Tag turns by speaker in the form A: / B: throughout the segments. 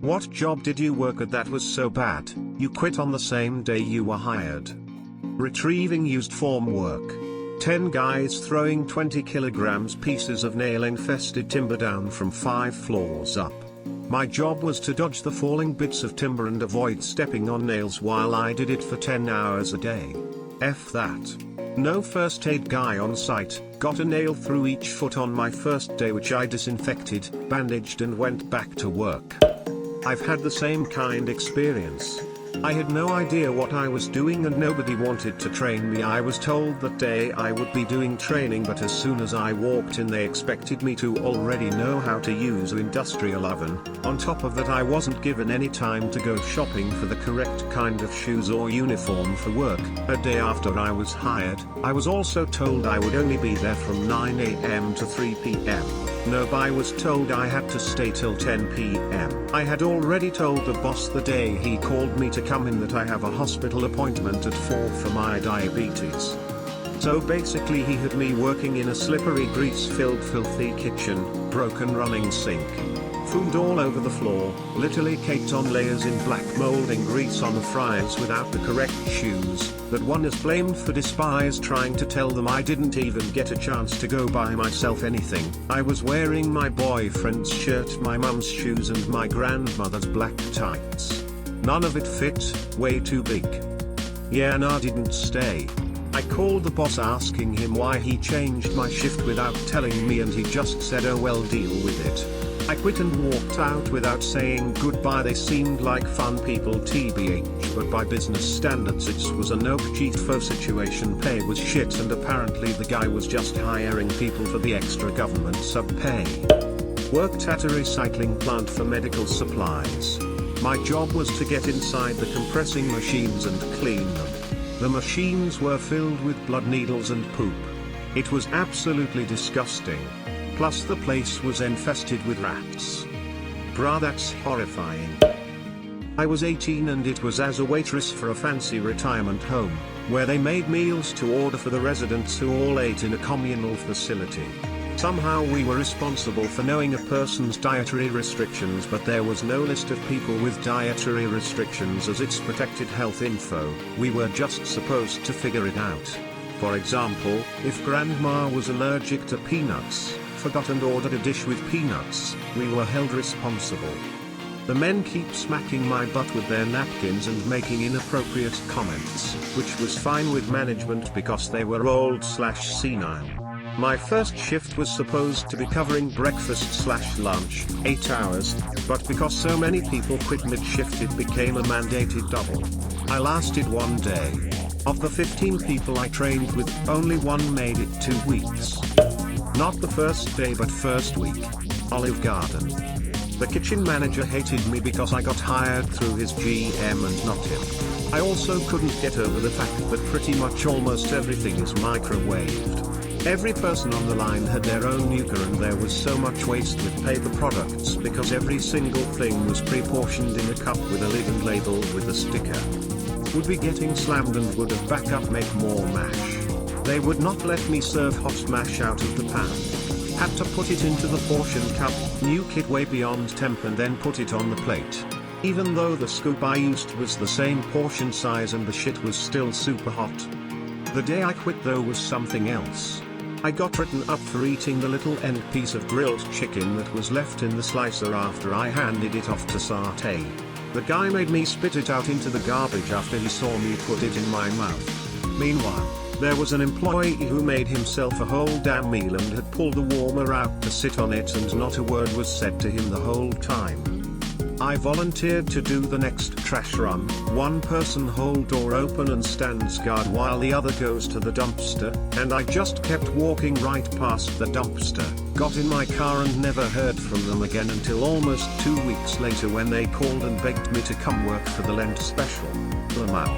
A: What job did you work at that was so bad, you quit on the same day you were hired? Retrieving used form work. 10 guys throwing 20 kilograms pieces of nail-infested timber down from 5 floors up. My job was to dodge the falling bits of timber and avoid stepping on nails while I did it for 10 hours a day. F that. No first aid guy on site, got a nail through each foot on my first day which I disinfected, bandaged and went back to work. I've had the same kind experience. I had no idea what I was doing and nobody wanted to train me. I was told that day I would be doing training, but as soon as I walked in they expected me to already know how to use an industrial oven. On top of that, I wasn't given any time to go shopping for the correct kind of shoes or uniform for work. A day after I was hired, I was also told I would only be there from 9 AM to 3 PM. Nope, I was told I had to stay till 10 PM. I had already told the boss the day he called me to come in that I have a hospital appointment at 4 for my diabetes. So basically he had me working in a slippery grease-filled filthy kitchen, broken running sink. Food all over the floor, literally caked on layers in black molding grease on the fryers without the correct shoes, that one is blamed for despise, trying to tell them I didn't even get a chance to go buy myself anything. I was wearing my boyfriend's shirt, my mum's shoes and my grandmother's black tights. None of it fit, way too big. Yeah, nah, didn't stay. I called the boss asking him why he changed my shift without telling me and he just said, oh well, deal with it. I quit and walked out without saying goodbye. They seemed like fun people tbh, but by business standards it was a no-GTFO situation. Pay was shit and apparently the guy was just hiring people for the extra government sub-pay. Worked at a recycling plant for medical supplies. My job was to get inside the compressing machines and clean them. The machines were filled with blood, needles and poop. It was absolutely disgusting. Plus the place was infested with rats. Bruh, that's horrifying. I was 18 and it was as a waitress for a fancy retirement home, where they made meals to order for the residents who all ate in a communal facility. Somehow we were responsible for knowing a person's dietary restrictions, but there was no list of people with dietary restrictions as it's protected health info. We were just supposed to figure it out. For example, if grandma was allergic to peanuts, forgot and ordered a dish with peanuts, we were held responsible. The men keep smacking my butt with their napkins and making inappropriate comments, which was fine with management because they were old/senile. My first shift was supposed to be covering breakfast/lunch, 8 hours, but because so many people quit mid-shift it became a mandated double. I lasted 1 day. Of the 15 people I trained with, only one made it 2 weeks. Not the first day but first week. Olive Garden. The kitchen manager hated me because I got hired through his GM and not him. I also couldn't get over the fact that pretty much almost everything is microwaved. Every person on the line had their own nuker and there was so much waste with paper products because every single thing was pre-portioned in a cup with a lid and labeled with a sticker. Would be getting slammed and would have backup make more mash. They would not let me serve hot mash out of the pan. Had to put it into the portion cup, nuke it way beyond temp and then put it on the plate. Even though the scoop I used was the same portion size and the shit was still super hot. The day I quit though was something else. I got written up for eating the little end piece of grilled chicken that was left in the slicer after I handed it off to saute. The guy made me spit it out into the garbage after he saw me put it in my mouth. Meanwhile, there was an employee who made himself a whole damn meal and had pulled the warmer out to sit on it and not a word was said to him the whole time. I volunteered to do the next trash run. One person hold door open and stands guard while the other goes to the dumpster, and I just kept walking right past the dumpster, got in my car and never heard from them again until almost 2 weeks later when they called and begged me to come work for the Lent special. Lamau.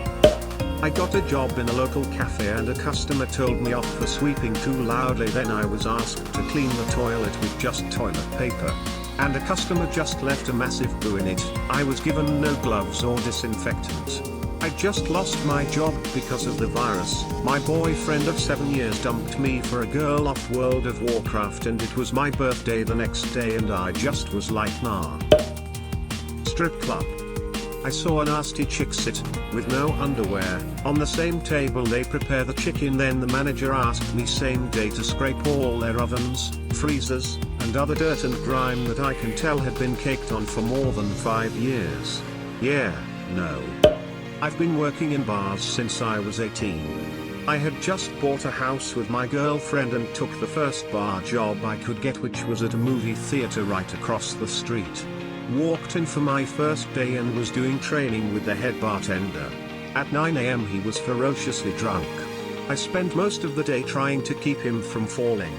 A: I got a job in a local cafe and a customer told me off for sweeping too loudly. Then I was asked to clean the toilet with just toilet paper. And a customer just left a massive poo in it. I was given no gloves or disinfectant. I just lost my job because of the virus. My boyfriend of 7 years dumped me for a girl off World of Warcraft and it was my birthday the next day and I just was like nah. strip club. I saw a nasty chick sit, with no underwear, on the same table they prepare the chicken. Then the manager asked me same day to scrape all their ovens, freezers, and other dirt and grime that I can tell had been caked on for more than 5 years. Yeah, no. I've been working in bars since I was 18. I had just bought a house with my girlfriend and took the first bar job I could get, which was at a movie theater right across the street. Walked in for my first day and was doing training with the head bartender. At 9 AM he was ferociously drunk. I spent most of the day trying to keep him from falling.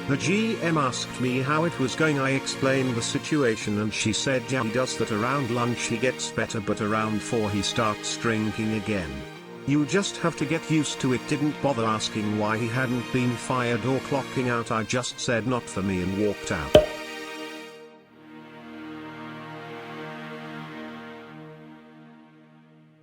A: The GM asked me how it was going. I explained the situation and she said yeah, he does that around lunch he gets better, but around 4 he starts drinking again. You just have to get used to it. Didn't bother asking why he hadn't been fired or clocking out. I just said not for me and walked out.